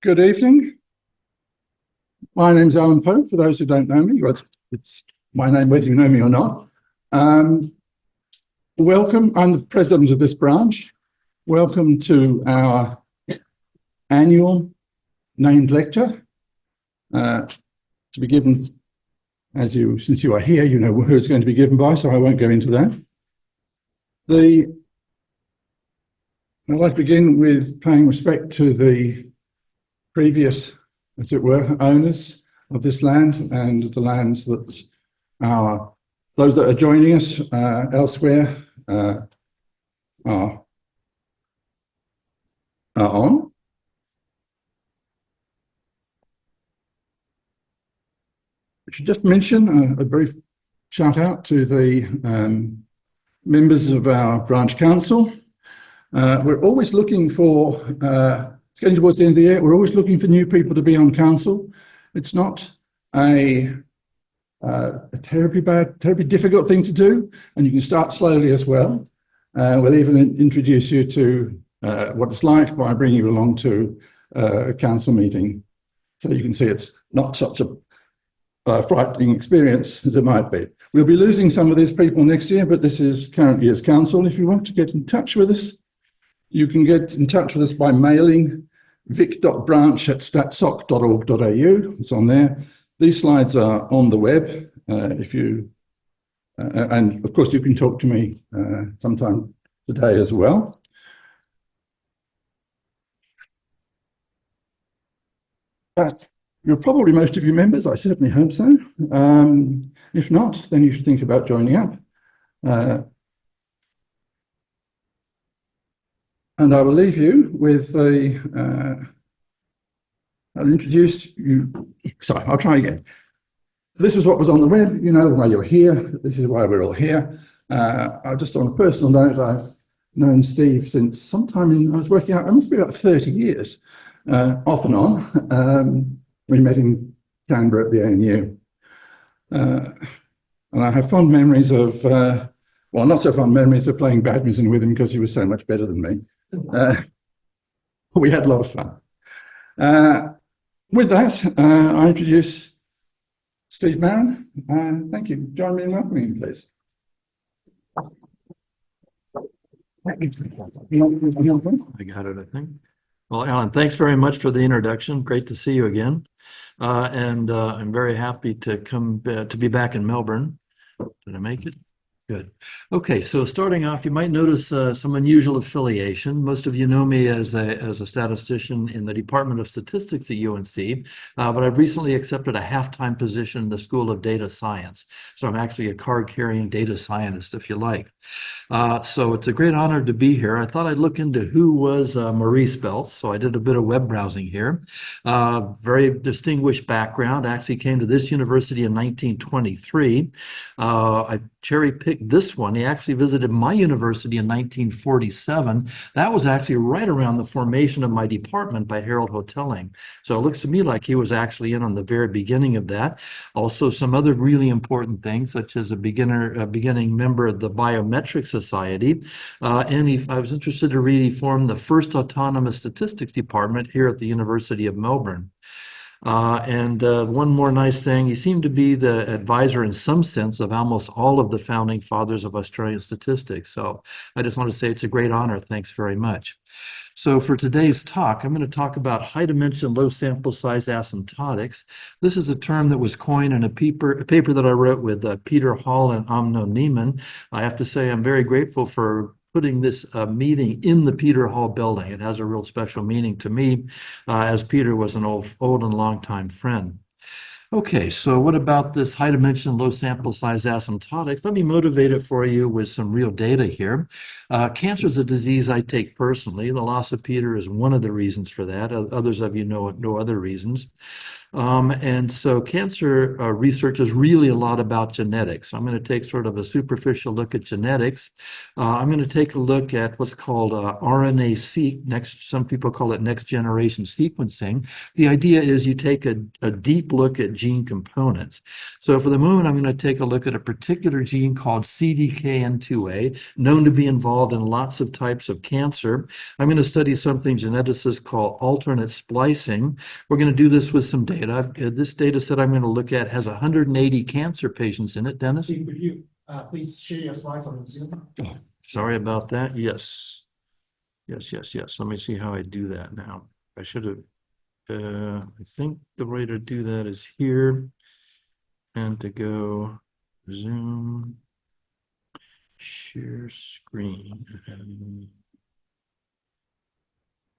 Good evening. My name's Alan Pope, for those who don't know me. It's my name, whether you know me or not. Welcome. I'm the president of this branch. Welcome to our annual named lecture to be given, since you are here, you know who it's going to be given by, so I won't go into that. I'd like to begin with paying respect to the previous, as it were, owners of this land and the lands that those that are joining us elsewhere are on. I should just mention a brief shout out to the members of our branch council. We're always looking for it's getting towards the end of the year. We're always looking for new people to be on council. It's not a terribly difficult thing to do, and you can start slowly as well. We'll even introduce you to what it's like by bringing you along to a council meeting, so you can see it's not such a frightening experience as it might be. We'll be losing some of these people next year, but this is current year's council. If you want to get in touch with us, you can get in touch with us by mailing vic.branch@statsoc.org.au. It's on there. These slides are on the web. And of course, you can talk to me sometime today as well. But you're probably most of you members. I certainly hope so. If not, then you should think about joining up. And I will leave you with I'll introduce you. Sorry, I'll try again. This is what was on the web. You know why you're here. This is why we're all here. Just on a personal note, I've known Steve since sometime I was working out, it must be about 30 years, off and on. We met in Canberra at the ANU. And I have fond memories of, well, not so fond memories of playing badminton with him because he was so much better than me. We had a lot of fun. With that, I introduce Steve Marron. Thank you. Join me in welcoming him, please. I got it, I think. Well, Alan, thanks very much for the introduction. Great to see you again. And I'm very happy to to be back in Melbourne. Did I make it? Good. Okay, so starting off, you might notice some unusual affiliation. Most of you know me as a statistician in the Department of Statistics at UNC, but I've recently accepted a half-time position in the School of Data Science. So I'm actually a card-carrying data scientist, if you like. So it's a great honor to be here. I thought I'd look into who was Maurice Belz, so I did a bit of web browsing here. Very distinguished background. Actually came to this university in 1923. I cherry-picked this one. He actually visited my university in 1947. That was actually right around the formation of my department by Harold Hotelling. So it looks to me like he was actually in on the very beginning of that. Also, some other really important things, such as a beginning member of the Biometric Society. And I was interested to read, he formed the first autonomous statistics department here at the University of Melbourne. And one more nice thing, he seemed to be the advisor in some sense of almost all of the founding fathers of Australian statistics. So I just want to say it's a great honor. Thanks very much. So for today's talk, I'm going to talk about high dimension, low sample size asymptotics. This is a term that was coined in a paper that I wrote with Peter Hall and Amnon Neiman. I have to say I'm very grateful for putting this meeting in the Peter Hall building. It has a real special meaning to me, as Peter was an old and long-time friend. Okay, so what about this high dimension, low sample size asymptotics? Let me motivate it for you with some real data here. Cancer is a disease I take personally. The loss of Peter is one of the reasons for that. Others of you know other reasons. And so cancer research is really a lot about genetics. I'm going to take sort of a superficial look at genetics. I'm going to take a look at what's called RNA-seq. Some people call it next generation sequencing. The idea is you take a deep look at gene components. So for the moment, I'm going to take a look at a particular gene called CDKN2A, known to be involved in lots of types of cancer. I'm going to study something geneticists call alternate splicing. We're going to do this with some data. This data set I'm going to look at has 180 cancer patients in it. Dennis? Steve, could you please share your slides on Zoom? Oh, sorry about that. Yes. Yes. Let me see how I do that now. I should have, I think the way to do that is here and to go Zoom, share screen. And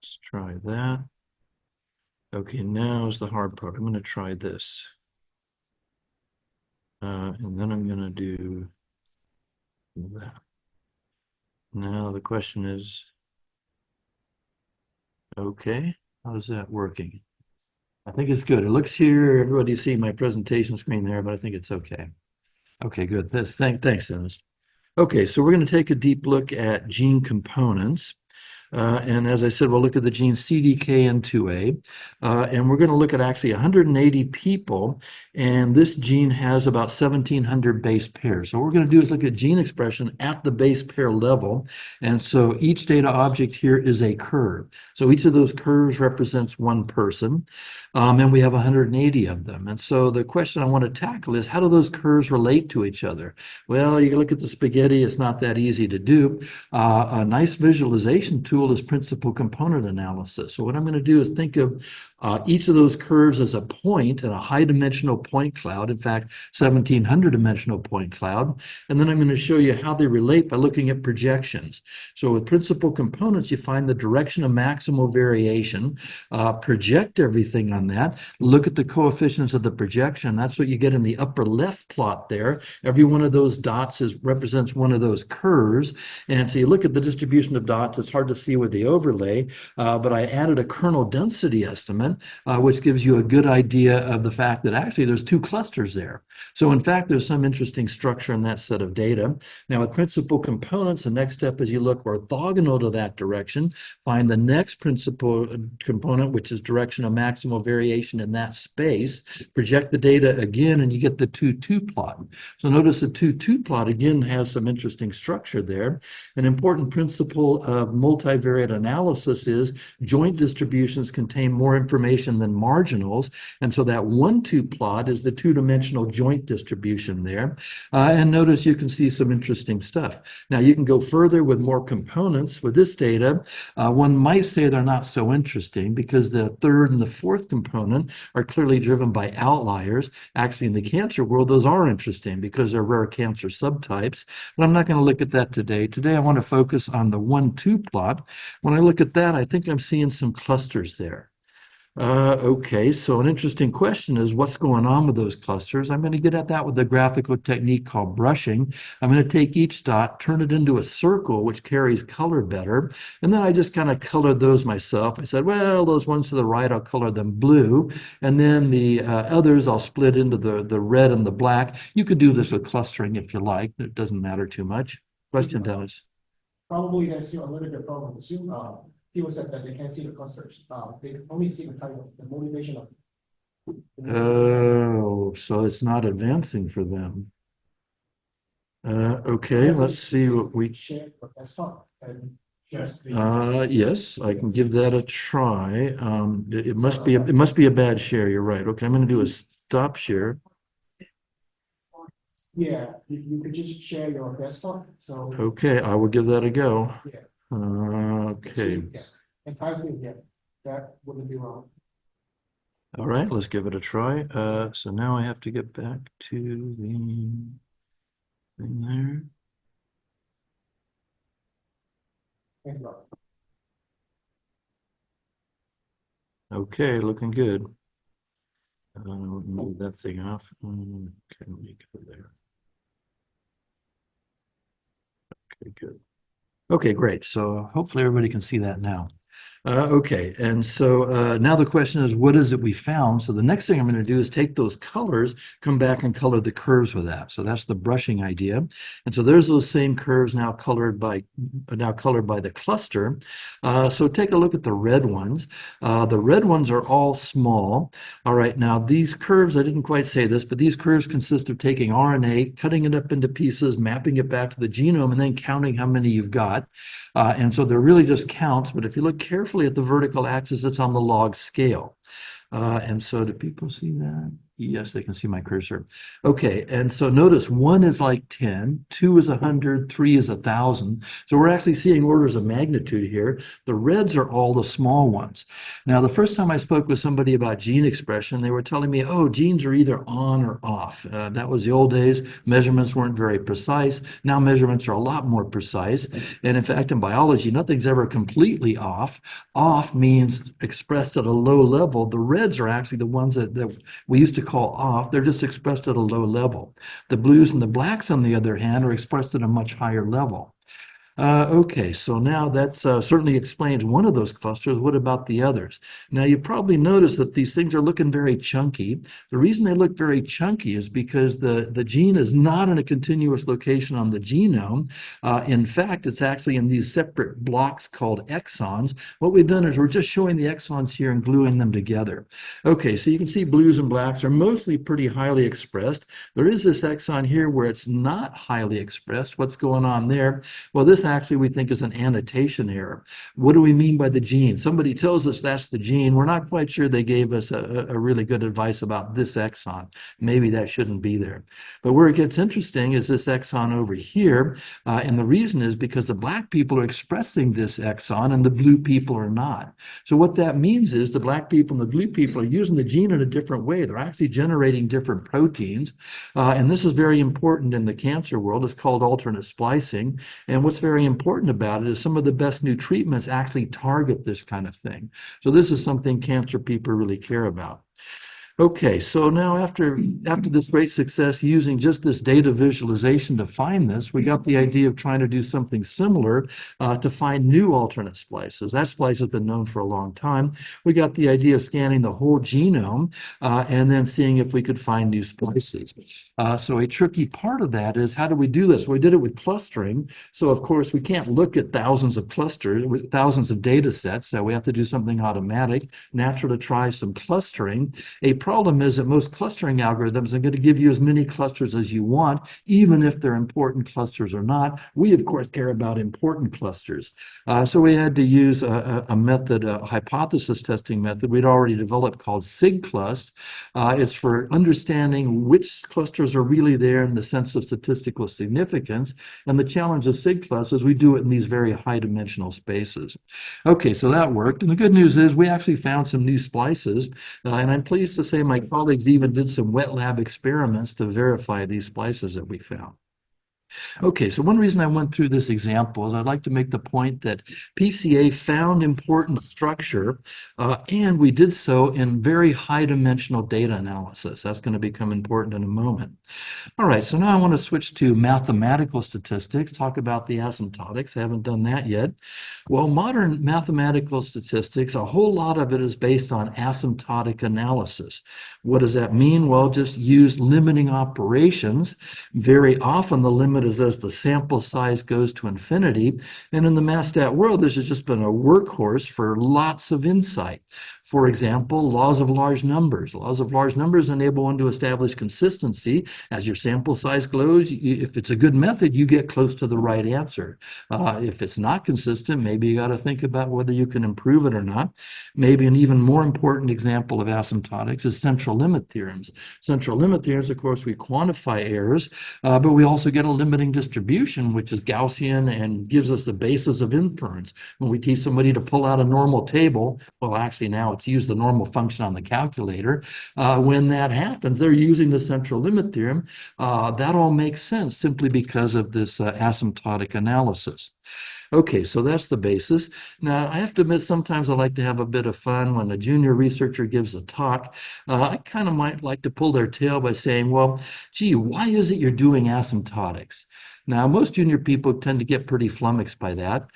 let's try that. Okay, now is the hard part. I'm going to try this. And then I'm going to do that. Now the question is, okay, how's that working? I think it's good. It looks here, everybody see my presentation screen there, but I think it's okay. Okay, good. Thanks, Dennis. Okay, so we're going to take a deep look at gene components. And as I said, we'll look at the gene CDKN2A, and we're going to look at actually 180 people, and this gene has about 1,700 base pairs. So what we're going to do is look at gene expression at the base pair level, and so each data object here is a curve. So each of those curves represents one person, and we have 180 of them. And so the question I want to tackle is, how do those curves relate to each other? Well, you can look at the spaghetti. It's not that easy to do. A nice visualization tool is principal component analysis. So what I'm going to do is think of each of those curves as a point in a high dimensional point cloud, in fact, 1,700 dimensional point cloud. And then I'm going to show you how they relate by looking at projections. So with principal components, you find the direction of maximal variation, project everything on that, look at the coefficients of the projection. That's what you get in the upper left plot there. Every one of those dots represents one of those curves. And so you look at the distribution of dots, it's hard to see with the overlay, but I added a kernel density estimate, which gives you a good idea of the fact that actually there's two clusters there. So in fact, there's some interesting structure in that set of data. Now with principal components, the next step is you look orthogonal to that direction, find the next principal component, which is direction of maximal variation in that space, project the data again, and you get the 2-2 plot. So notice the 2-2 plot again has some interesting structure there. An important principle of multivariate analysis is joint distributions contain more information than marginals. And so that 1-2 plot is the two-dimensional joint distribution there. And notice you can see some interesting stuff. Now you can go further with more components. With this data, one might say they're not so interesting because the third and the fourth component are clearly driven by outliers. Actually, in the cancer world, those are interesting because they're rare cancer subtypes. But I'm not going to look at that today. Today, I want to focus on the 1-2 plot. When I look at that, I think I'm seeing some clusters there. Okay, so an interesting question is what's going on with those clusters? I'm going to get at that with a graphical technique called brushing. I'm going to take each dot, turn it into a circle, which carries color better. And then I just kind of colored those myself. I said, well, those ones to the right, I'll color them blue. And then the others, I'll split into the red and the black. You could do this with clustering if you like. It doesn't matter too much. Question, Dennis? Probably there's still a little bit of problem with Zoom. People said that they can't see the clusters. They can only see the kind of the motivation of. Oh, so it's not advancing for them. Okay, let's see what we. Share the desktop and. Yes, I can give that a try. It must be a bad share. You're right. Okay, I'm going to do a stop share. Yeah, you could just share your desktop. So. Okay, I will give that a go. Yeah. Okay. Yeah. Entirely, yeah. That wouldn't be wrong. All right, let's give it a try. So now I have to get back to the thing there. Thanks a lot. Okay, looking good. Move that thing off. Okay, let me go there. Okay, good. Okay, great. So hopefully everybody can see that now. Okay, and so now the question is, what is it we found? So the next thing I'm going to do is take those colors, come back and color the curves with that. So that's the brushing idea. And so there's those same curves now colored by the cluster. So take a look at the red ones. The red ones are all small. All right, now these curves, I didn't quite say this, but these curves consist of taking RNA, cutting it up into pieces, mapping it back to the genome, and then counting how many you've got. And so they're really just counts, but if you look carefully at the vertical axis, it's on the log scale. And so do people see that? Yes, they can see my cursor. Okay, and so notice 1 is like 10, 2 is 100, 3 is 1,000. So we're actually seeing orders of magnitude here. The reds are all the small ones. Now, the first time I spoke with somebody about gene expression, they were telling me, oh, genes are either on or off. That was the old days. Measurements weren't very precise. Now measurements are a lot more precise. And in fact, in biology, nothing's ever completely off. Off means expressed at a low level. The reds are actually the ones that we used to call off. They're just expressed at a low level. The blues and the blacks, on the other hand, are expressed at a much higher level. Okay, so now that certainly explains one of those clusters. What about the others? Now, you probably notice that these things are looking very chunky. The reason they look very chunky is because the gene is not in a continuous location on the genome. In fact, it's actually in these separate blocks called exons. What we've done is we're just showing the exons here and gluing them together. Okay, so you can see blues and blacks are mostly pretty highly expressed. There is this exon here where it's not highly expressed. What's going on there? Well, this actually we think is an annotation error. What do we mean by the gene? Somebody tells us that's the gene. We're not quite sure they gave us a really good advice about this exon. Maybe that shouldn't be there. But where it gets interesting is this exon over here. And the reason is because the black people are expressing this exon and the blue people are not. So what that means is the black people and the blue people are using the gene in a different way. They're actually generating different proteins. And this is very important in the cancer world. It's called alternate splicing. And what's very important about it is some of the best new treatments actually target this kind of thing. So this is something cancer people really care about. Okay, so now after this great success using just this data visualization to find this, we got the idea of trying to do something similar to find new alternate splices. That splice has been known for a long time. We got the idea of scanning the whole genome and then seeing if we could find new splices. So a tricky part of that is how do we do this? We did it with clustering. So of course we can't look at thousands of clusters with thousands of data sets. So we have to do something automatic. Natural to try some clustering. A problem is that most clustering algorithms are going to give you as many clusters as you want, even if they're important clusters or not. We, of course, care about important clusters. So we had to use a method, a hypothesis testing method we'd already developed called SIGCLUST. It's for understanding which clusters are really there in the sense of statistical significance. And the challenge of SIGCLUST is we do it in these very high dimensional spaces. Okay, so that worked. And the good news is we actually found some new splices. And I'm pleased to say my colleagues even did some wet lab experiments to verify these splices that we found. Okay, so one reason I went through this example is I'd like to make the point that PCA found important structure, and we did so in very high dimensional data analysis. That's going to become important in a moment. All right, so now I want to switch to mathematical statistics, talk about the asymptotics. I haven't done that yet. Well, modern mathematical statistics, a whole lot of it is based on asymptotic analysis. What does that mean? Well, just use limiting operations. Very often the limit is as the sample size goes to infinity. And in the math stat world, this has just been a workhorse for lots of insight. For example, laws of large numbers. Laws of large numbers enable one to establish consistency. As your sample size grows, if it's a good method, you get close to the right answer. If it's not consistent, maybe you got to think about whether you can improve it or not. Maybe an even more important example of asymptotics is central limit theorems. Central limit theorems, of course, we quantify errors, but we also get a limiting distribution, which is Gaussian and gives us the basis of inference. When we teach somebody to pull out a normal table, well, actually now it's use the normal function on the calculator. When that happens, they're using the central limit theorem. That all makes sense simply because of this asymptotic analysis. Okay, so that's the basis. Now, I have to admit, sometimes I like to have a bit of fun when a junior researcher gives a talk. I kind of might like to pull their tail by saying, well, gee, why is it you're doing asymptotics? Now, most junior people tend to get pretty flummoxed by that.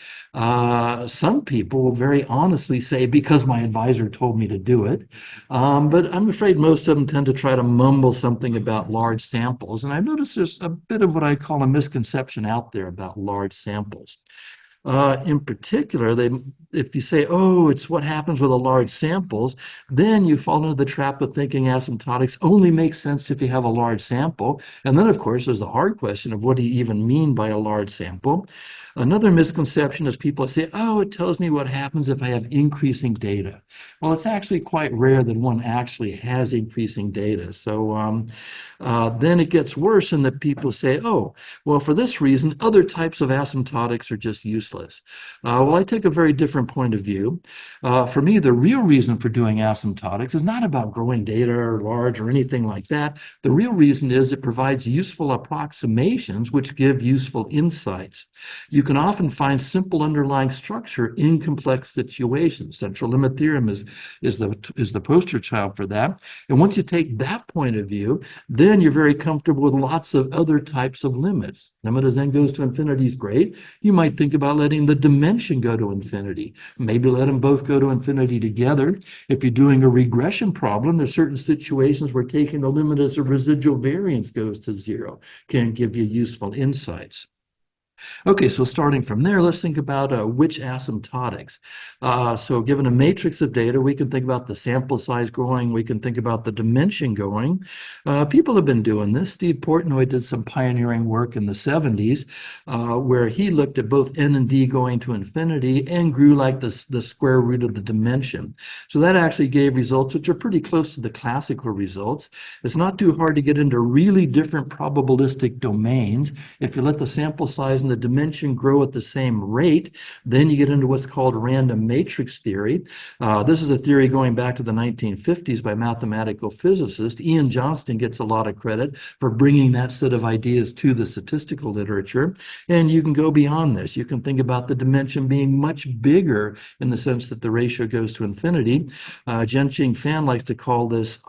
Some people will very honestly say, because my advisor told me to do it. But I'm afraid most of them tend to try to mumble something about large samples. And I noticed there's a bit of what I call a misconception out there about large samples. In particular, if you say, oh, it's what happens with a large samples, then you fall into the trap of thinking asymptotics only makes sense if you have a large sample. And then, of course, there's the hard question of what do you even mean by a large sample? Another misconception is people say, oh, it tells me what happens if I have increasing data. Well, it's actually quite rare that one actually has increasing data. So then it gets worse in that people say, oh, well, for this reason, other types of asymptotics are just useless. Well, I take a very different point of view. For me, the real reason for doing asymptotics is not about growing data or large or anything like that. The real reason is it provides useful approximations which give useful insights. You can often find simple underlying structure in complex situations. Central limit theorem is the poster child for that. And once you take that point of view, then you're very comfortable with lots of other types of limits. Limit as n goes to infinity is great. You might think about letting the dimension go to infinity. Maybe let them both go to infinity together. If you're doing a regression problem, there's certain situations where taking the limit as a residual variance goes to 0 can give you useful insights. Okay, so starting from there, let's think about which asymptotics. So given a matrix of data, we can think about the sample size growing, we can think about the dimension going. People have been doing this. Steve Portnoy did some pioneering work in the 70s where he looked at both n and d going to infinity and grew like the square root of the dimension. So that actually gave results which are pretty close to the classical results. It's not too hard to get into really different probabilistic domains. If you let the sample size and the dimension grow at the same rate, then you get into what's called random matrix theory. This is a theory going back to the 1950s by mathematical physicist. Ian Johnston gets a lot of credit for bringing that set of ideas to the statistical literature. And you can go beyond this. You can think about the dimension being much bigger in the sense that the ratio goes to infinity. Jianqing Fan likes to call this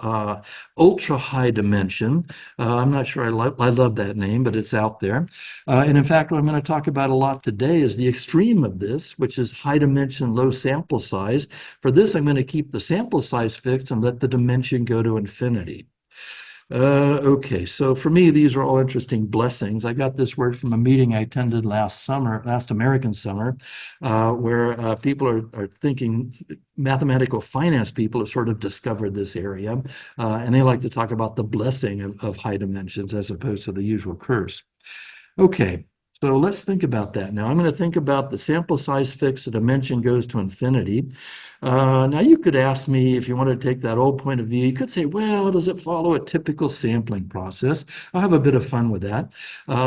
ultra high dimension. I'm not sure I love that name, but it's out there. And in fact, what I'm going to talk about a lot today is the extreme of this, which is high dimension, low sample size. For this, I'm going to keep the sample size fixed and let the dimension go to infinity. Okay, so for me, these are all interesting blessings. I got this word from a meeting I attended last American summer, where people are thinking, mathematical finance people have sort of discovered this area, and they like to talk about the blessing of high dimensions as opposed to the usual curse. Okay. So let's think about that. Now I'm going to think about the sample size fixed, the dimension goes to infinity. Now you could ask me, if you want to take that old point of view, you could say, well, does it follow a typical sampling process? I'll have a bit of fun with that.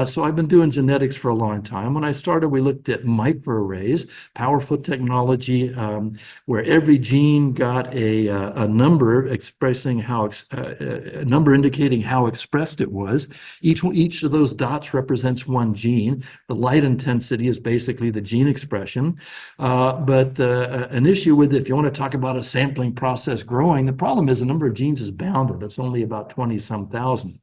So I've been doing genetics for a long time. When I started, we looked at microarrays, powerful technology, where every gene got a number expressing a number indicating how expressed it was. Each of those dots represents one gene. The light intensity is basically the gene expression. But an issue with, if you want to talk about a sampling process growing, the problem is the number of genes is bounded. It's only about 20-some thousand.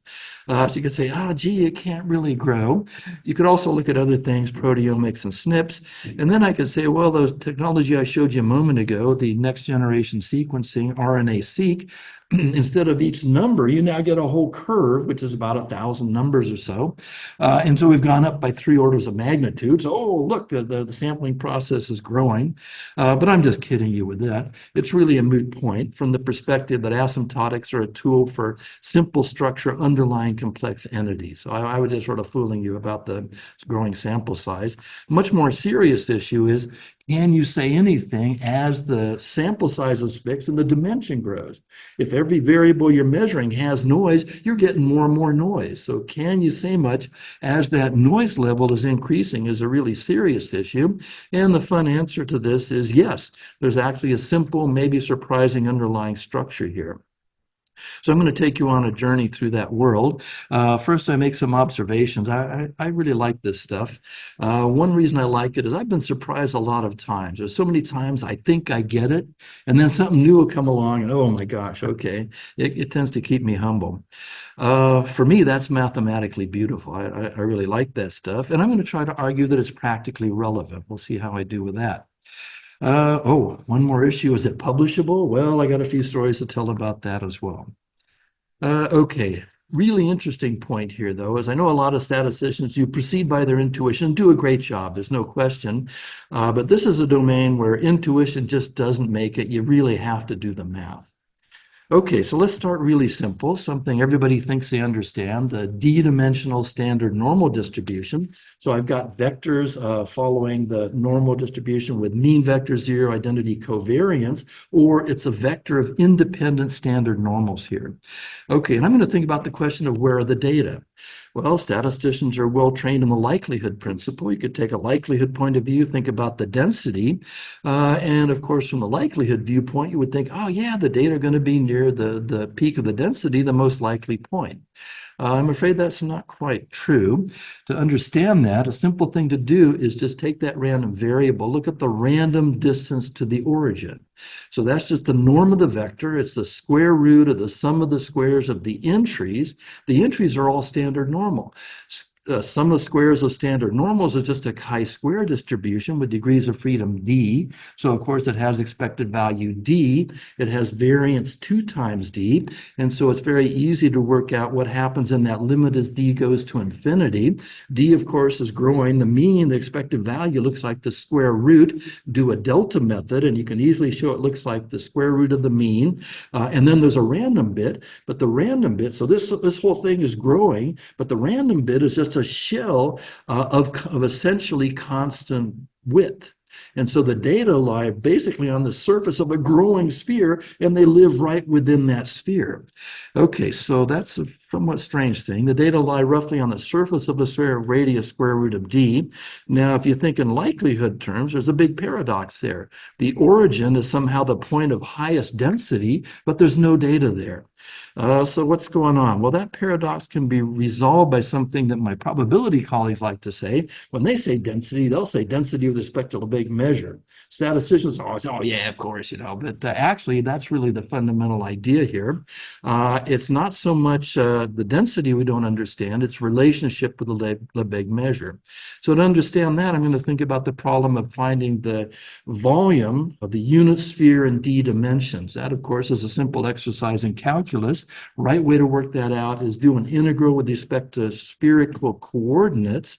So you could say, gee, it can't really grow. You could also look at other things, proteomics and SNPs. And then I could say, well, those technology I showed you a moment ago, the next generation sequencing, RNA-seq, instead of each number, you now get a whole curve, which is about 1,000 numbers or so. And so we've gone up by 3 orders of magnitude. So, oh, look, the sampling process is growing. But I'm just kidding you with that. It's really a moot point from the perspective that asymptotics are a tool for simple structure underlying complex entities. So I was just sort of fooling you about the growing sample size. A much more serious issue is, can you say anything as the sample size is fixed and the dimension grows? If every variable you're measuring has noise, you're getting more and more noise. So can you say much as that noise level is increasing is a really serious issue. And the fun answer to this is yes, there's actually a simple, maybe surprising underlying structure here. So I'm going to take you on a journey through that world. First, I make some observations. I really like this stuff. One reason I like it is I've been surprised a lot of times. There's so many times I think I get it, and then something new will come along, and oh my gosh, okay. It tends to keep me humble. For me, that's mathematically beautiful. I really like that stuff, and I'm going to try to argue that it's practically relevant. We'll see how I do with that. One more issue. Is it publishable? Well, I got a few stories to tell about that as well. Okay. Really interesting point here, though, is I know a lot of statisticians do proceed by their intuition, do a great job. There's no question. But this is a domain where intuition just doesn't make it. You really have to do the math. Okay, so let's start really simple, something everybody thinks they understand, the d-dimensional standard normal distribution. So I've got vectors following the normal distribution with mean vector, zero identity covariance, or it's a vector of independent standard normals here. Okay, and I'm going to think about the question of where are the data? Well, statisticians are well trained in the likelihood principle. You could take a likelihood point of view, think about the density. And of course, from the likelihood viewpoint, you would think, oh yeah, the data are going to be near the peak of the density, the most likely point. I'm afraid that's not quite true. To understand that, a simple thing to do is just take that random variable, look at the random distance to the origin. So that's just the norm of the vector. It's the square root of the sum of the squares of the entries. The entries are all standard normal. Sum of squares of standard normals is just a chi-square distribution with degrees of freedom d. So of course it has expected value d. It has variance 2 times d. And so it's very easy to work out what happens in that limit as d goes to infinity. D, of course, is growing. The mean, the expected value, looks like the square root. Do a delta method, and you can easily show it looks like the square root of the mean. And then there's a random bit, but the random bit, so this whole thing is growing, but the random bit is just a shell of essentially constant width. And so the data lie basically on the surface of a growing sphere, and they live right within that sphere. Okay, so that's a somewhat strange thing. The data lie roughly on the surface of a sphere of radius square root of d. Now, if you think in likelihood terms, there's a big paradox there. The origin is somehow the point of highest density, but there's no data there. So what's going on? Well, that paradox can be resolved by something that my probability colleagues like to say. When they say density, they'll say density with respect to a big measure. Statisticians always say, oh yeah, of course, but actually that's really the fundamental idea here. It's not so much the density we don't understand, it's relationship with the Lebesgue measure. So to understand that, I'm going to think about the problem of finding the volume of the unit sphere in d dimensions. That, of course, is a simple exercise in calculus. Right way to work that out is do an integral with respect to spherical coordinates.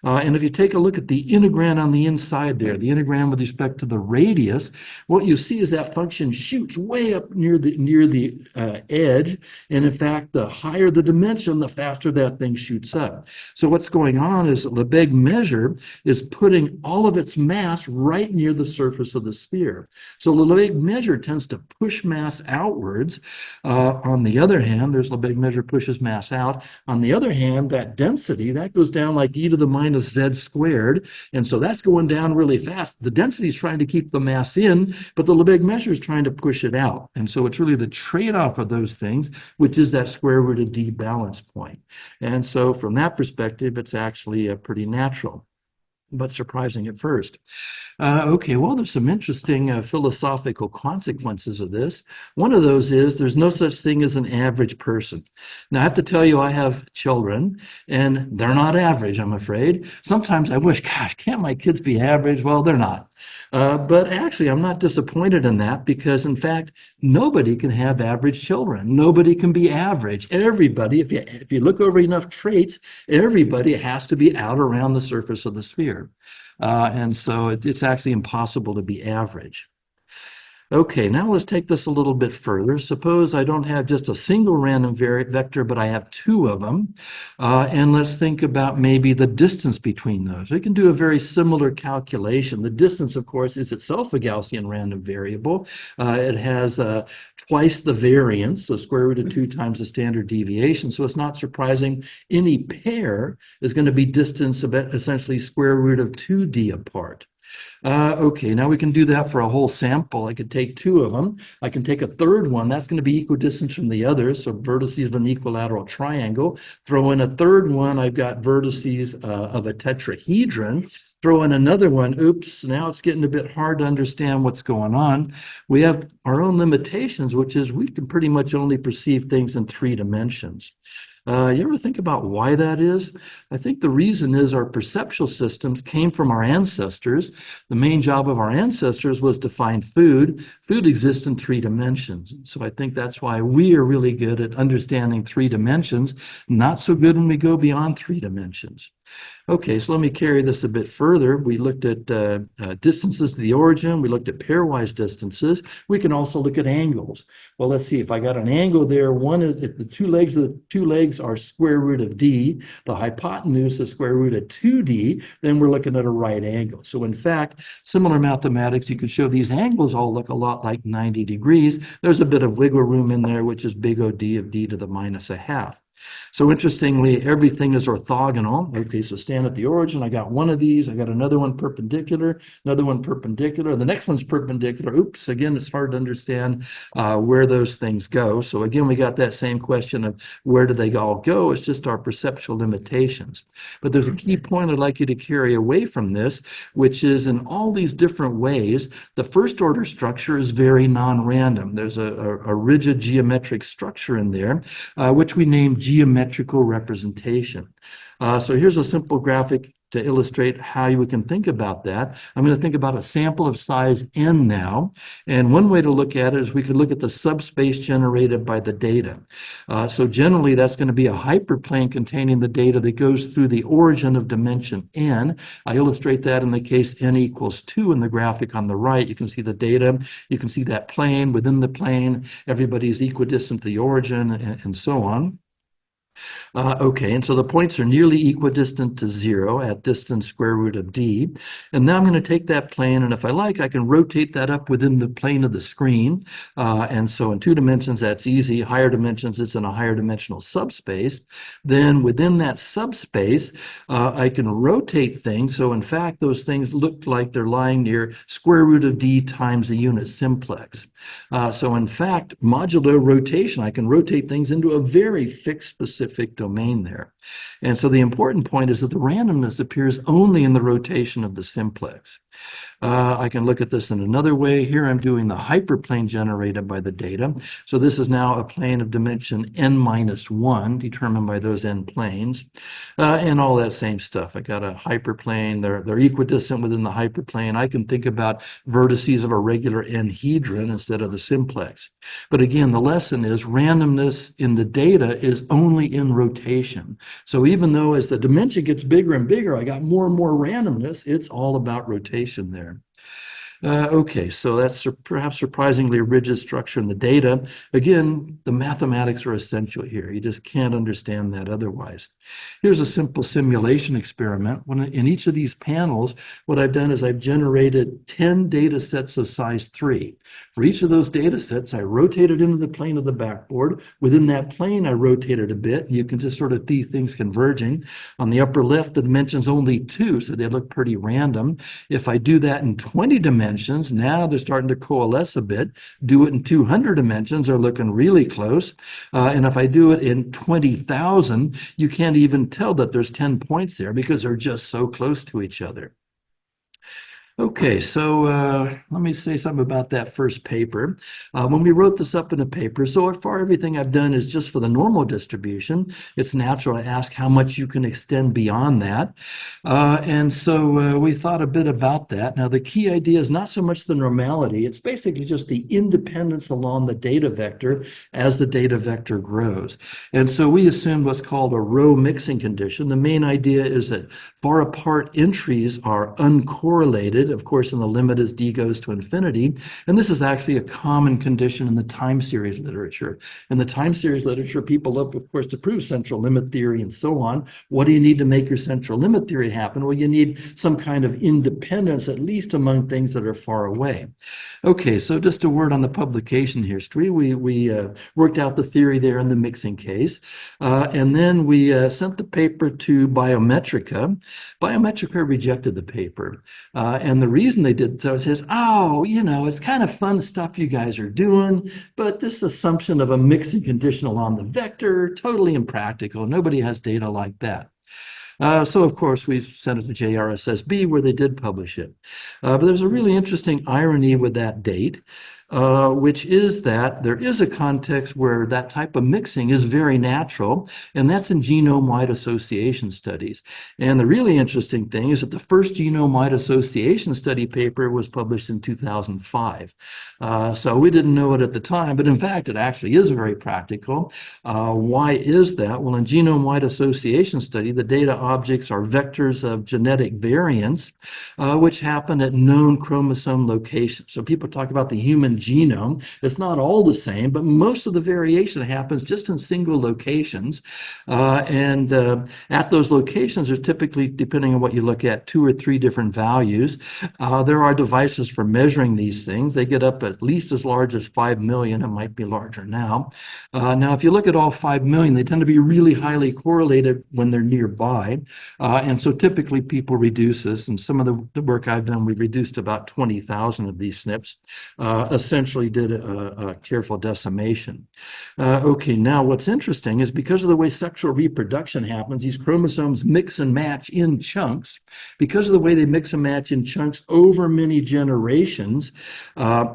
And if you take a look at the integrand on the inside there, the integrand with respect to the radius, what you see is that function shoots way up near the edge. And in fact, the higher the dimension, the faster that thing shoots up. So what's going on is that Lebesgue measure is putting all of its mass right near the surface of the sphere. So the Lebesgue measure tends to push mass outwards. On the other hand, there's Lebesgue measure pushes mass out. On the other hand, that density, that goes down like e to the minus z squared. And so that's going down really fast. The density is trying to keep the mass in, but the Lebesgue measure is trying to push it out. And so it's really the trade-off of those things, which is that square root of d balance point. And so from that perspective, it's actually pretty natural, but surprising at first. Okay, well, there's some interesting philosophical consequences of this. One of those is there's no such thing as an average person. Now, I have to tell you, I have children, and they're not average, I'm afraid. Sometimes I wish, gosh, can't my kids be average? Well, they're not. But actually, I'm not disappointed in that because, in fact, nobody can have average children. Nobody can be average. Everybody, if you look over enough traits, everybody has to be out around the surface of the sphere. And so it's actually impossible to be average. Okay, now let's take this a little bit further. Suppose I don't have just a single random vector, but I have 2 of them. And let's think about maybe the distance between those. We can do a very similar calculation. The distance, of course, is itself a Gaussian random variable. It has twice the variance, so square root of 2 times the standard deviation. So it's not surprising any pair is going to be distance of essentially square root of 2d apart. Okay, now we can do that for a whole sample. I could take two of them. I can take a third one. That's going to be equidistant from the others. So vertices of an equilateral triangle. Throw in a third one. I've got vertices of a tetrahedron. Throw in another one. Oops, now it's getting a bit hard to understand what's going on. We have our own limitations, which is we can pretty much only perceive things in 3 dimensions. You ever think about why that is? I think the reason is our perceptual systems came from our ancestors. The main job of our ancestors was to find food. Food exists in 3 dimensions. So I think that's why we are really good at understanding 3 dimensions, not so good when we go beyond 3 dimensions. Okay, so let me carry this a bit further. We looked at distances to the origin. We looked at pairwise distances. We can also look at angles. Well, let's see. If I got an angle there, one of the two legs are square root of d. The hypotenuse is square root of 2d. Then we're looking at a right angle. So in fact, similar mathematics, you could show these angles all look a lot like 90 degrees. There's a bit of wiggle room in there, which is big O d of d to the minus a half. So interestingly, everything is orthogonal. Okay, so stand at the origin. I got one of these. I got another one perpendicular, another one perpendicular. The next one's perpendicular. Oops, again, it's hard to understand where those things go. So again, we got that same question of where do they all go? It's just our perceptual limitations. But there's a key point I'd like you to carry away from this, which is in all these different ways, the first order structure is very non-random. There's a rigid geometric structure in there, which we named geometrical representation. So here's a simple graphic to illustrate how you can think about that. I'm going to think about a sample of size n now. And one way to look at it is we could look at the subspace generated by the data. So generally, that's going to be a hyperplane containing the data that goes through the origin of dimension n. I illustrate that in the case n equals 2 in the graphic on the right. You can see the data. You can see that plane. Within the plane, everybody is equidistant to the origin and so on. Okay, and so the points are nearly equidistant to 0 at distance square root of d. And now I'm going to take that plane, and if I like, I can rotate that up within the plane of the screen. And so in 2 dimensions, that's easy. Higher dimensions, it's in a higher dimensional subspace. Then within that subspace, I can rotate things. So in fact, those things look like they're lying near square root of d times the unit simplex. So in fact, modulo rotation, I can rotate things into a very fixed specific domain there. And so the important point is that the randomness appears only in the rotation of the simplex. I can look at this in another way. Here I'm doing the hyperplane generated by the data. So this is now a plane of dimension n minus 1 determined by those n planes and all that same stuff. I got a hyperplane. They're equidistant within the hyperplane. I can think about vertices of a regular n-hedron instead of the simplex. But again, the lesson is randomness in the data is only in rotation. So even though as the dimension gets bigger and bigger, I got more and more randomness, it's all about rotation there. Okay, so that's perhaps surprisingly rigid structure in the data. Again, the mathematics are essential here. You just can't understand that otherwise. Here's a simple simulation experiment. In each of these panels, what I've done is I've generated 10 data sets of size 3. For each of those data sets, I rotated into the plane of the backboard. Within that plane, I rotated a bit. You can just sort of see things converging. On the upper left, the dimension's only 2, so they look pretty random. If I do that in 20 dimensions, now they're starting to coalesce a bit. Do it in 200 dimensions, they're looking really close. And if I do it in 20,000, you can't even tell that there's 10 points there because they're just so close to each other. Okay, so let me say something about that first paper. When we wrote this up in a paper, so far everything I've done is just for the normal distribution. It's natural to ask how much you can extend beyond that. And so we thought a bit about that. Now, the key idea is not so much the normality. It's basically just the independence along the data vector as the data vector grows. And so we assumed what's called a row mixing condition. The main idea is that far apart entries are uncorrelated. Of course, in the limit as d goes to infinity. And this is actually a common condition in the time series literature. In the time series literature, people look, of course, to prove central limit theory and so on. What do you need to make your central limit theory happen? Well, you need some kind of independence, at least among things that are far away. Okay, so just a word on the publication history. We worked out the theory there in the mixing case. And then we sent the paper to Biometrica. Biometrica rejected the paper. And And the reason they did so is, oh, it's kind of fun stuff you guys are doing, but this assumption of a mixing conditional on the vector, totally impractical. Nobody has data like that. So, of course, we sent it to JRSSB where they did publish it. But there's a really interesting irony with that date, which is that there is a context where that type of mixing is very natural, and that's in genome-wide association studies. And the really interesting thing is that the first genome-wide association study paper was published in 2005. So we didn't know it at the time, but in fact, it actually is very practical. Why is that? Well, in genome-wide association study, the data objects are vectors of genetic variants, which happen at known chromosome locations. So people talk about the human genome. It's not all the same, but most of the variation happens just in single locations. And at those locations are typically, depending on what you look at, 2 or 3 different values. There are devices for measuring these things. They get up at least as large as 5 million. It might be larger now. Now, if you look at all 5 million, they tend to be really highly correlated when they're nearby. And so typically people reduce this. And some of the work I've done, we reduced about 20,000 of these SNPs, essentially did a careful decimation. Okay, now what's interesting is because of the way sexual reproduction happens, these chromosomes mix and match in chunks. Because of the way they mix and match in chunks over many generations,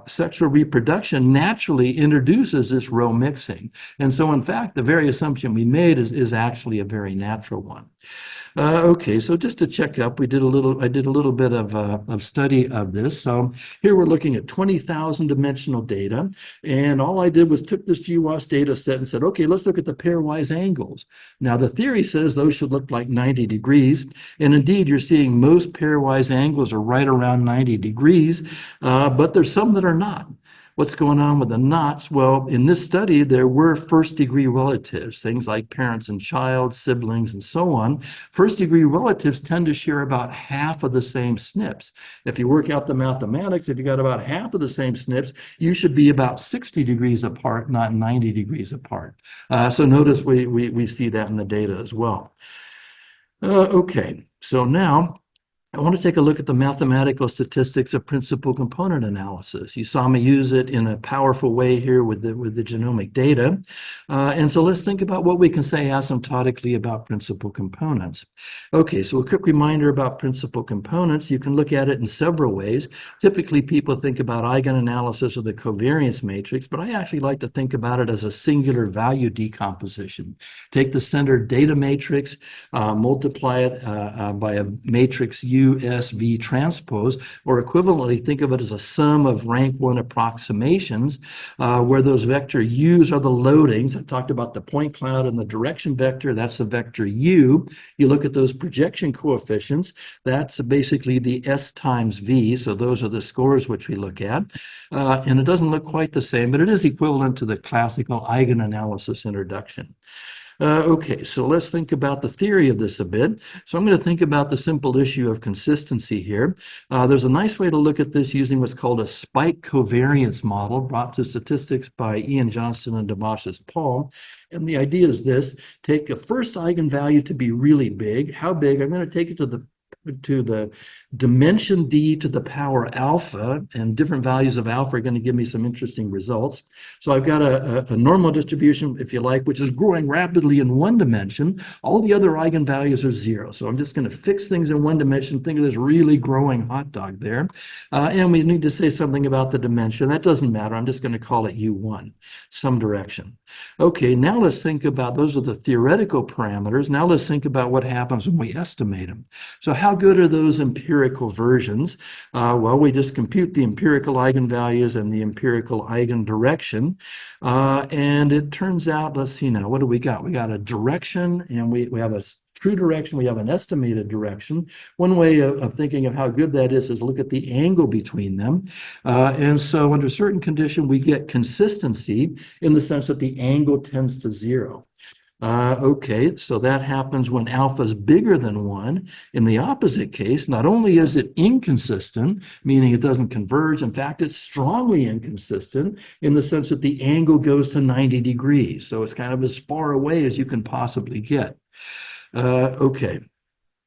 sexual reproduction naturally introduces this row mixing. And so, in fact, the very assumption we made is actually a very natural one. Okay, so just to check up, I did a little bit of study of this. So here we're looking at 20,000 dimensional data, and all I did was took this GWAS data set and said, okay, let's look at the pairwise angles. Now the theory says those should look like 90 degrees, and indeed you're seeing most pairwise angles are right around 90 degrees, but there's some that are not. What's going on with the knots? Well, in this study, there were first-degree relatives, things like parents and child, siblings, and so on. First-degree relatives tend to share about half of the same SNPs. If you work out the mathematics, if you got about half of the same SNPs, you should be about 60 degrees apart, not 90 degrees apart. So notice we see that in the data as well. Okay, so now I want to take a look at the mathematical statistics of principal component analysis. You saw me use it in a powerful way here with the genomic data. And so let's think about what we can say asymptotically about principal components. Okay, so a quick reminder about principal components. You can look at it in several ways. Typically, people think about eigenanalysis of the covariance matrix, but I actually like to think about it as a singular value decomposition. Take the centered data matrix, multiply it by a matrix USV transpose, or equivalently think of it as a sum of rank 1 approximations, where those vector U's are the loadings. I talked about the point cloud and the direction vector. That's the vector U. You look at those projection coefficients. That's basically the S times V. So those are the scores which we look at. And it doesn't look quite the same, but it is equivalent to the classical eigenanalysis introduction. Okay, so let's think about the theory of this a bit. So I'm going to think about the simple issue of consistency here. There's a nice way to look at this using what's called a spike covariance model brought to statistics by Ian Johnston and Demashes Paul. And the idea is this: take a first eigenvalue to be really big. How big? I'm going to take it to the dimension d to the power alpha, and different values of alpha are going to give me some interesting results. So I've got a normal distribution, if you like, which is growing rapidly in one dimension. All the other eigenvalues are 0. So I'm just going to fix things in one dimension. Think of this really growing hot dog there. And we need to say something about the dimension. That doesn't matter. I'm just going to call it U1, some direction. Okay, now let's think about, those are the theoretical parameters. Now let's think about what happens when we estimate them. So how good are those empirical versions? Well, we just compute the empirical eigenvalues and the empirical eigendirection. And it turns out, let's see now, what do we got? We got a direction, and we have a true direction, we have an estimated direction. One way of thinking of how good that is look at the angle between them. And so under certain condition, we get consistency in the sense that the angle tends to 0. Okay, so that happens when alpha is bigger than 1. In the opposite case, not only is it inconsistent, meaning it doesn't converge, in fact, it's strongly inconsistent in the sense that the angle goes to 90 degrees. So it's kind of as far away as you can possibly get. Okay.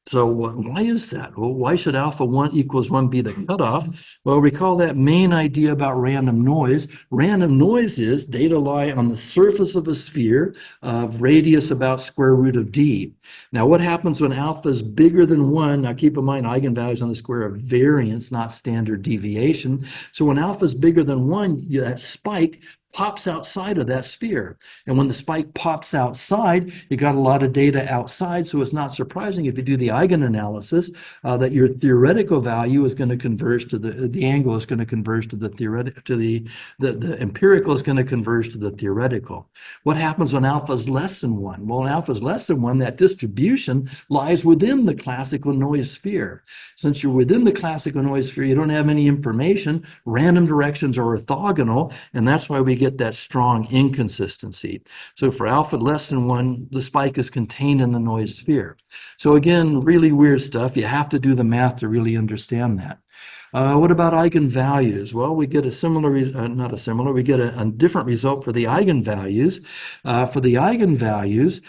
So why is that? Well, why should alpha 1 equals 1 be the cutoff? Well, recall that main idea about random noise. Random noise is data lie on the surface of a sphere of radius about square root of d. Now, what happens when alpha is bigger than 1? Now, keep in mind, eigenvalues on the square of variance, not standard deviation. So when alpha is bigger than 1, that spike pops outside of that sphere. And when the spike pops outside, you got a lot of data outside. So it's not surprising if you do the eigenanalysis that your theoretical value is going to converge to the angle is going to converge to the theoretical, to the empirical is going to converge to the theoretical. What happens when alpha is less than 1? Well, when alpha is less than 1, that distribution lies within the classical noise sphere. Since you're within the classical noise sphere, you don't have any information. Random directions are orthogonal, and that's why we get that strong inconsistency. So for alpha less than 1, the spike is contained in the noise sphere. So again, really weird stuff. You have to do the math to really understand that. What about eigenvalues? Well, we get a similar, not a similar, we get a different result for the eigenvalues. For the eigenvalues,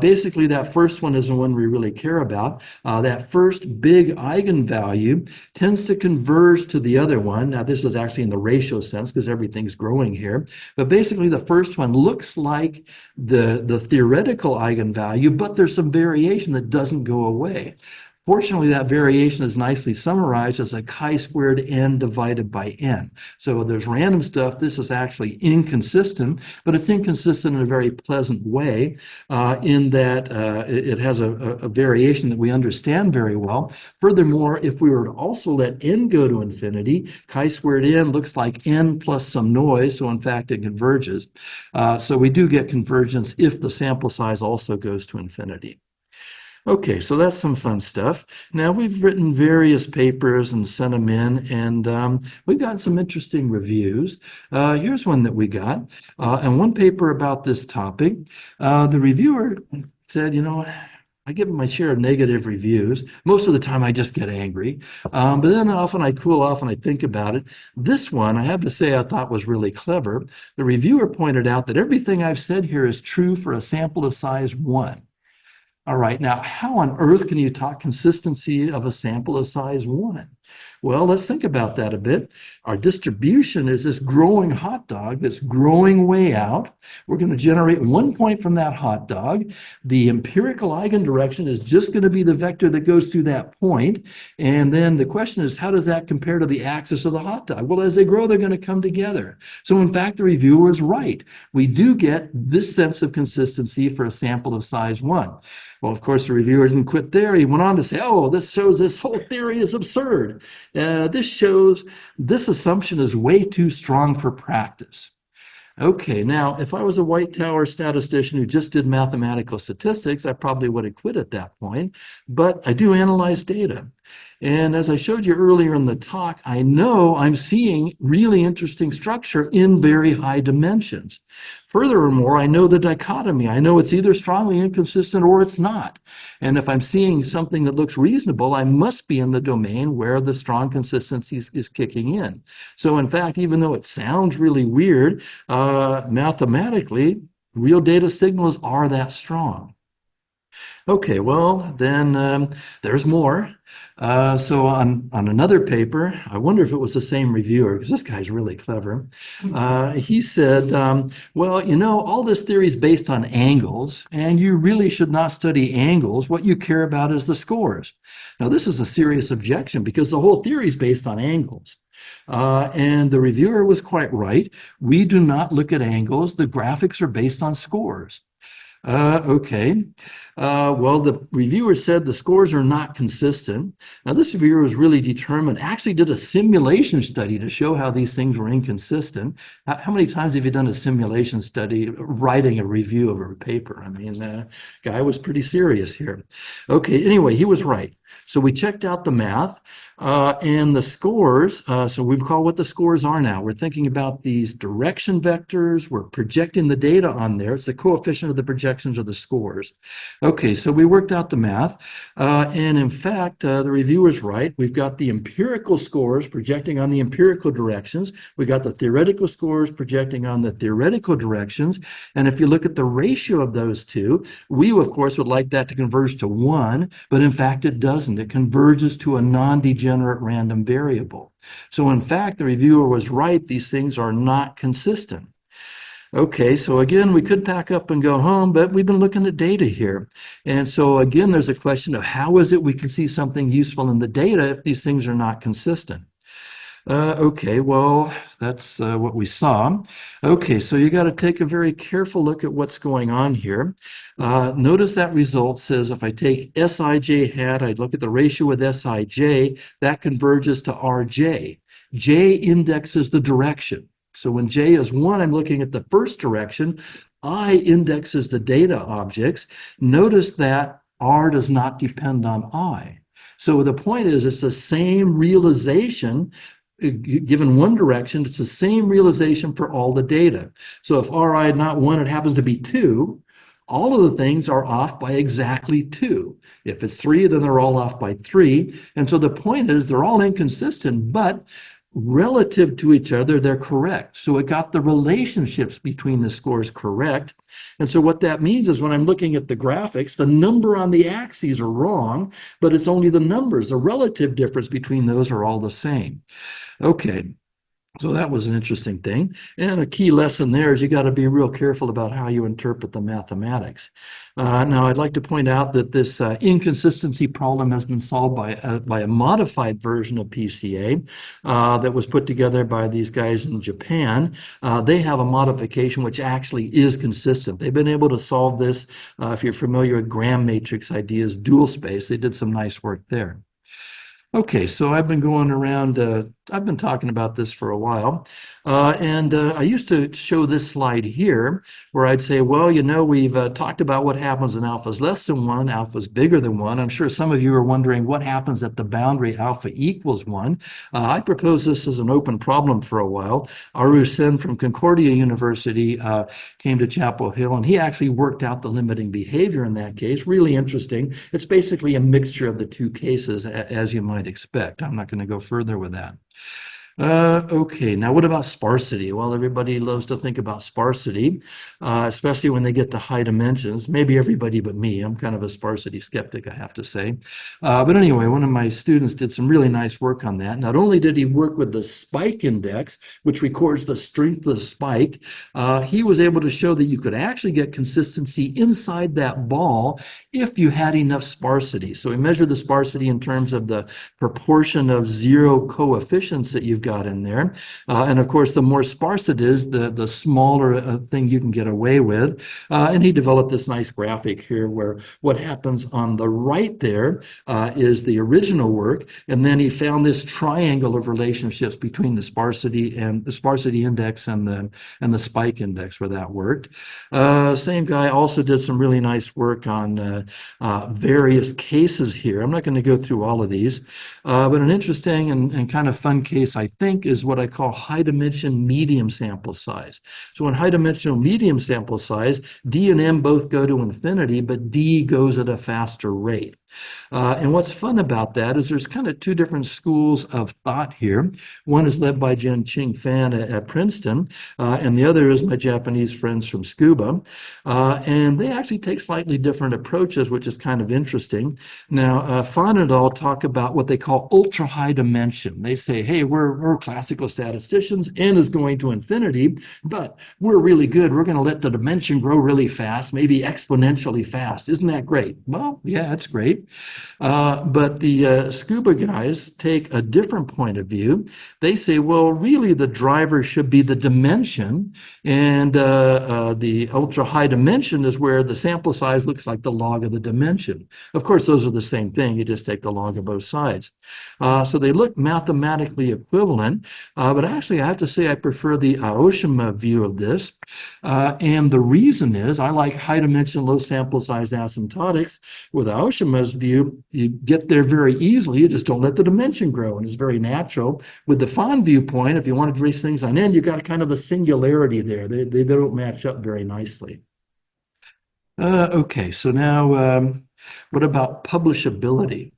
basically that first one is the one we really care about. That first big eigenvalue tends to converge to the other one. Now, this is actually in the ratio sense because everything's growing here. But basically, the first one looks like the theoretical eigenvalue, but there's some variation that doesn't go away. Fortunately, that variation is nicely summarized as a chi-squared n divided by n. So there's random stuff. This is actually inconsistent, but it's inconsistent in a very pleasant way in that it has a variation that we understand very well. Furthermore, if we were to also let n go to infinity, chi-squared n looks like n plus some noise, so in fact it converges. So we do get convergence if the sample size also goes to infinity. Okay, so that's some fun stuff. Now, we've written various papers and sent them in, and we've got some interesting reviews. Here's one that we got, and one paper about this topic. The reviewer said, you know, I give my share of negative reviews. Most of the time, I just get angry. But then often I cool off and I think about it. This one, I have to say, I thought was really clever. The reviewer pointed out that everything I've said here is true for a sample of size 1. All right, now how on earth can you talk consistency of a sample of size 1? Well, let's think about that a bit. Our distribution is this growing hot dog that's growing way out. We're going to generate 1 point from that hot dog. The empirical eigendirection is just going to be the vector that goes through that point. And then the question is, how does that compare to the axis of the hot dog? Well, as they grow, they're going to come together. So in fact, the reviewer is right. We do get this sense of consistency for a sample of size 1. Well, of course, the reviewer didn't quit there. He went on to say, oh, this shows this whole theory is absurd. This shows this assumption is way too strong for practice. Okay, now, if I was a white tower statistician who just did mathematical statistics, I probably would have quit at that point, but I do analyze data. And as I showed you earlier in the talk, I know I'm seeing really interesting structure in very high dimensions. Furthermore, I know the dichotomy. I know it's either strongly inconsistent or it's not. And if I'm seeing something that looks reasonable, I must be in the domain where the strong consistency is kicking in. So in fact, even though it sounds really weird, mathematically, real data signals are that strong. Okay, well, then there's more. So on another paper, I wonder if it was the same reviewer, because this guy's really clever. He said, well, you know, all this theory is based on angles, and you really should not study angles. What you care about is the scores. Now, this is a serious objection because the whole theory is based on angles. And the reviewer was quite right. We do not look at angles. The graphics are based on scores. Okay. Well, the reviewer said the scores are not consistent. Now, this reviewer was really determined, actually did a simulation study to show how these things were inconsistent. How many times have you done a simulation study writing a review of a paper? I mean, guy was pretty serious here. Okay, anyway, he was right. So we checked out the math and the scores. So we recall what the scores are now. We're thinking about these direction vectors. We're projecting the data on there. It's the coefficient of the projections of the scores. Okay, so we worked out the math. And in fact, the reviewer's right. We've got the empirical scores projecting on the empirical directions. We got the theoretical scores projecting on the theoretical directions. And if you look at the ratio of those two, we, of course, would like that to converge to 1, but in fact, it doesn't. It converges to a non-degenerate random variable. So in fact, the reviewer was right. These things are not consistent. Okay, so again, we could pack up and go home, but we've been looking at data here. And so again, there's a question of how is it we can see something useful in the data if these things are not consistent? Okay, well, that's what we saw. Okay, so you got to take a very careful look at what's going on here. Notice that result says if I take Sij hat, I look at the ratio with Sij, that converges to Rj. J indexes the direction. So when J is 1, I'm looking at the first direction. I indexes the data objects. Notice that R does not depend on I. So the point is it's the same realization. Given one direction, it's the same realization for all the data. So if Ri is not 1, it happens to be 2, all of the things are off by exactly 2. If it's 3, then they're all off by 3. And so the point is they're all inconsistent, but relative to each other, they're correct. So it got the relationships between the scores correct. And so what that means is when I'm looking at the graphics, the number on the axes are wrong, but it's only the numbers. The relative difference between those are all the same. Okay. So that was an interesting thing. And a key lesson there is you got to be real careful about how you interpret the mathematics. Now, I'd like to point out that this inconsistency problem has been solved by a modified version of PCA that was put together by these guys in Japan. They have a modification which actually is consistent. They've been able to solve this, if you're familiar with Gram matrix ideas, dual space. They did some nice work there. Okay, so I've been going around, I've been talking about this for a while, and I used to show this slide here where I'd say, well, you know, we've talked about what happens when alpha is less than 1, alpha is bigger than 1. I'm sure some of you are wondering what happens at the boundary alpha equals 1. I proposed this as an open problem for a while. Aru Sen from Concordia University came to Chapel Hill, and he actually worked out the limiting behavior in that case. Really interesting. It's basically a mixture of the two cases, as you might expect. I'm not going to go further with that. Okay, now what about sparsity? Well, everybody loves to think about sparsity, especially when they get to high dimensions. Maybe everybody but me. I'm kind of a sparsity skeptic, I have to say. But anyway, one of my students did some really nice work on that. Not only did he work with the spike index, which records the strength of the spike, he was able to show that you could actually get consistency inside that ball if you had enough sparsity. So we measured the sparsity in terms of the proportion of 0 coefficients that you've got in there. And of course, the more sparse it is, the smaller thing you can get away with. And he developed this nice graphic here where what happens on the right there is the original work. And then he found this triangle of relationships between the sparsity index and the spike index where that worked. Same guy also did some really nice work on various cases here. I'm not going to go through all of these, but an interesting and kind of fun case, I think, is what I call high dimension medium sample size. So in high dimensional medium sample size, D and M both go to infinity, but D goes at a faster rate. And what's fun about that is there's kind of two different schools of thought here. One is led by Jen-Ching Fan at Princeton, and the other is my Japanese friends from Scuba. And they actually take slightly different approaches, which is kind of interesting. Now, Fan and all talk about what they call ultra high dimension. They say, hey, we're classical statisticians, N is going to infinity, but we're really good. We're going to let the dimension grow really fast, maybe exponentially fast. Isn't that great? Well, yeah, that's great. But the Scuba guys take a different point of view. They say, well, really the driver should be the dimension, and the ultra high dimension is where the sample size looks like the log of the dimension. Of course, those are the same thing. You just take the log of both sides. So they look mathematically equivalent. equivalent. But actually, I have to say I prefer the Aoshima view of this. And the reason is I like high dimension, low sample size asymptotics. With Aoshima's view, you get there very easily. You just don't let the dimension grow, and it's very natural. With the Fon viewpoint, if you want to trace things on end, you got kind of a singularity there. They don't match up very nicely. Okay, so now what about publishability?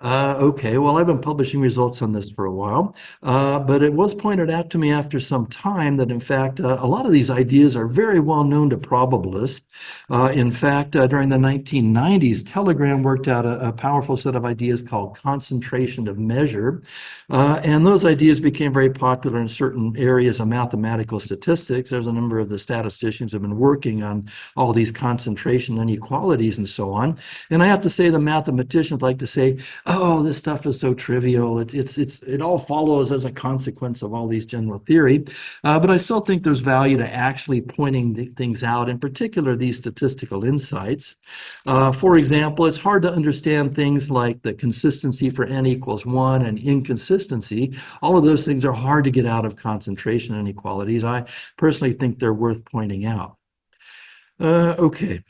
Okay, well, I've been publishing results on this for a while, but it was pointed out to me after some time that, in fact, a lot of these ideas are very well known to probabilists. In fact, during the 1990s, Telegram worked out a powerful set of ideas called concentration of measure, and those ideas became very popular in certain areas of mathematical statistics. There's a number of the statisticians who have been working on all these concentration inequalities and so on. And I have to say, the mathematicians like to say, oh, this stuff is so trivial. It all follows as a consequence of all these general theory. But I still think there's value to actually pointing things out, in particular, these statistical insights. For example, it's hard to understand things like the consistency for n equals 1 and inconsistency. All of those things are hard to get out of concentration inequalities. I personally think they're worth pointing out. Okay.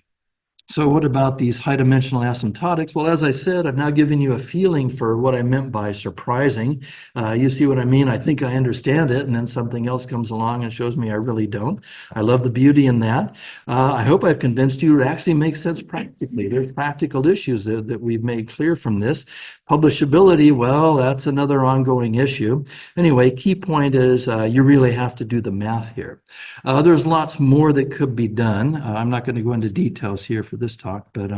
So what about these high-dimensional asymptotics? Well, as I said, I've now given you a feeling for what I meant by surprising. You see what I mean? I think I understand it, and then something else comes along and shows me I really don't. I love the beauty in that. I hope I've convinced you it actually makes sense practically. There's practical issues that we've made clear from this. Publishability, well, that's another ongoing issue. Anyway, key point is you really have to do the math here. There's lots more that could be done. I'm not going to go into details here for this talk, but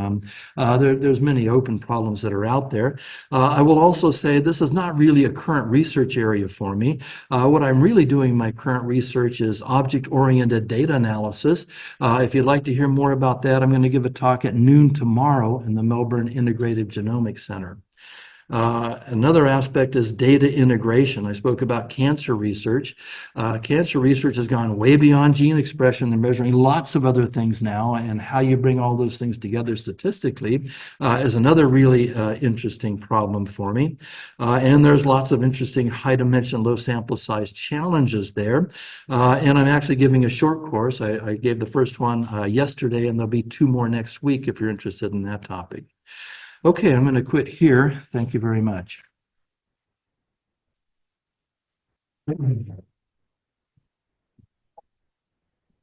there's many open problems that are out there. I will also say this is not really a current research area for me. What I'm really doing in my current research is object-oriented data analysis. If you'd like to hear more about that, I'm going to give a talk at noon tomorrow in the Melbourne Integrated Genomics Center. Another aspect is data integration. I spoke about cancer research. Cancer research has gone way beyond gene expression. They're measuring lots of other things now, and how you bring all those things together statistically is another really interesting problem for me. And there's lots of interesting high dimension, low sample size challenges there. And I'm actually giving a short course. I gave the first one yesterday, and there'll be 2 more next week if you're interested in that topic. Okay, I'm going to quit here. Thank you very much. Very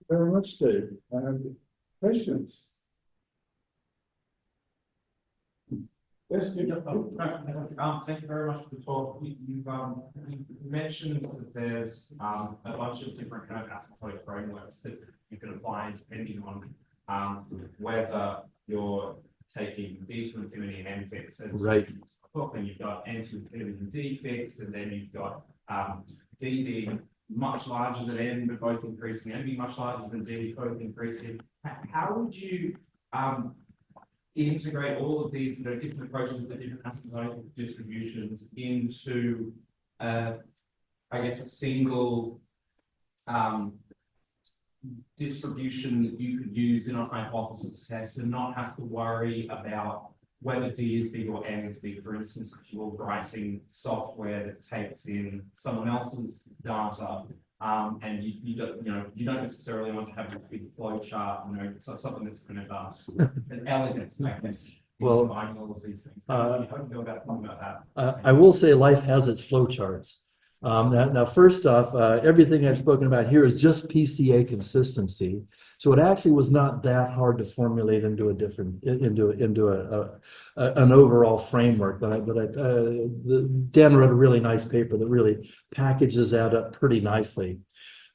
much, Steve. Questions? Yes, Thank you very much for the talk. You mentioned that there's a bunch of different kind of asymptotic frameworks that you can apply depending on whether you're taking D to infinity and n fixed. Right. And you've got n to infinity and d fixed, and then you've got d being much larger than n, but both increasing, and being much larger than d, both increasing. How would you integrate all of these different approaches with the different asymptotic distributions into, I guess, a single distribution that you could use in a hypothesis test and not have to worry about whether D is big or N is big? For instance, if you're writing software that takes in someone else's data, and you don't necessarily want to have a big flow chart, so something that's kind of an elegant, I guess. Well, combining all of these things. How do you go about thinking about that? I will say life has its flow charts. Now, first off, everything I've spoken about here is just PCA consistency. So it actually was not that hard to formulate into a different, into an overall framework. But Dan wrote a really nice paper that really packages that up pretty nicely.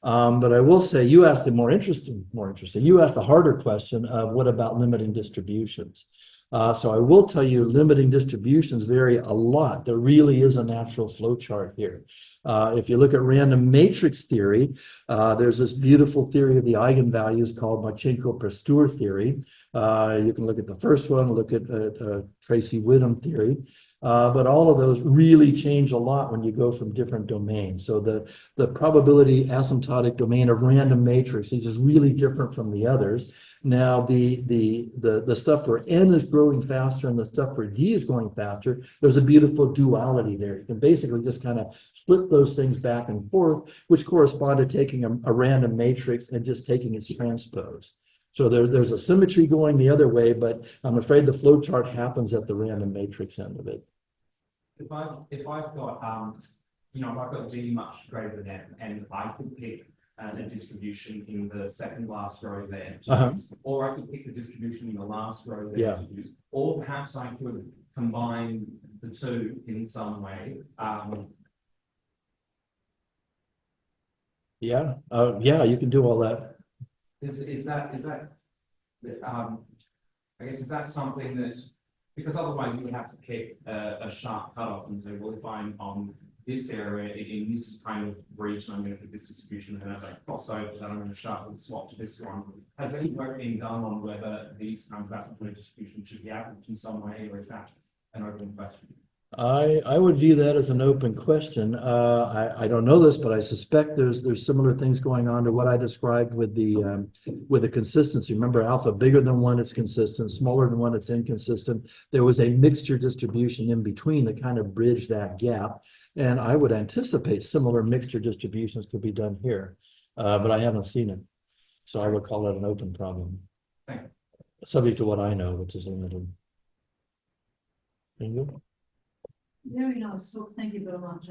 But I will say, you asked the more interesting. You asked the harder question of what about limiting distributions? So I will tell you, limiting distributions vary a lot. There really is a natural flow chart here. If you look at random matrix theory, there's this beautiful theory of the eigenvalues called Marchenko-Pastur theory. You can look at the first one, look at Tracy Whittem theory. But all of those really change a lot when you go from different domains. So the probability asymptotic domain of random matrices is really different from the others. Now, the stuff where N is growing faster and the stuff where D is growing faster, there's a beautiful duality there. You can basically just kind of flip those things back and forth, which correspond to taking a random matrix and just taking its transpose. So there's a symmetry going the other way, but I'm afraid the flow chart happens at the random matrix end of it. If I've got, you know, if I've got D much greater than M, and I could pick a distribution in the second last row there to use, or I could pick the distribution in the last row there to use, or perhaps I could combine the two in some way. Yeah, you can do all that. Is that I guess, is that something that, because otherwise you would have to pick a sharp cutoff and say, well, if I'm on this area in this kind of region, I'm going to pick this distribution, and as I cross over, then I'm going to sharply swap to this one. Has any work been done on whether these kind of asymptotic distributions should be averaged in some way, or is that an open question? I would view that as an open question. I don't know this, but I suspect there's similar things going on to what I described with the consistency. Remember, alpha bigger than one, it's consistent; smaller than one, it's inconsistent. There was a mixture distribution in between that kind of bridged that gap, and I would anticipate similar mixture distributions could be done here, but I haven't seen it, so I would call that an open problem, subject to what I know, which is limited. Thank you. Very nice. Well, thank you very much.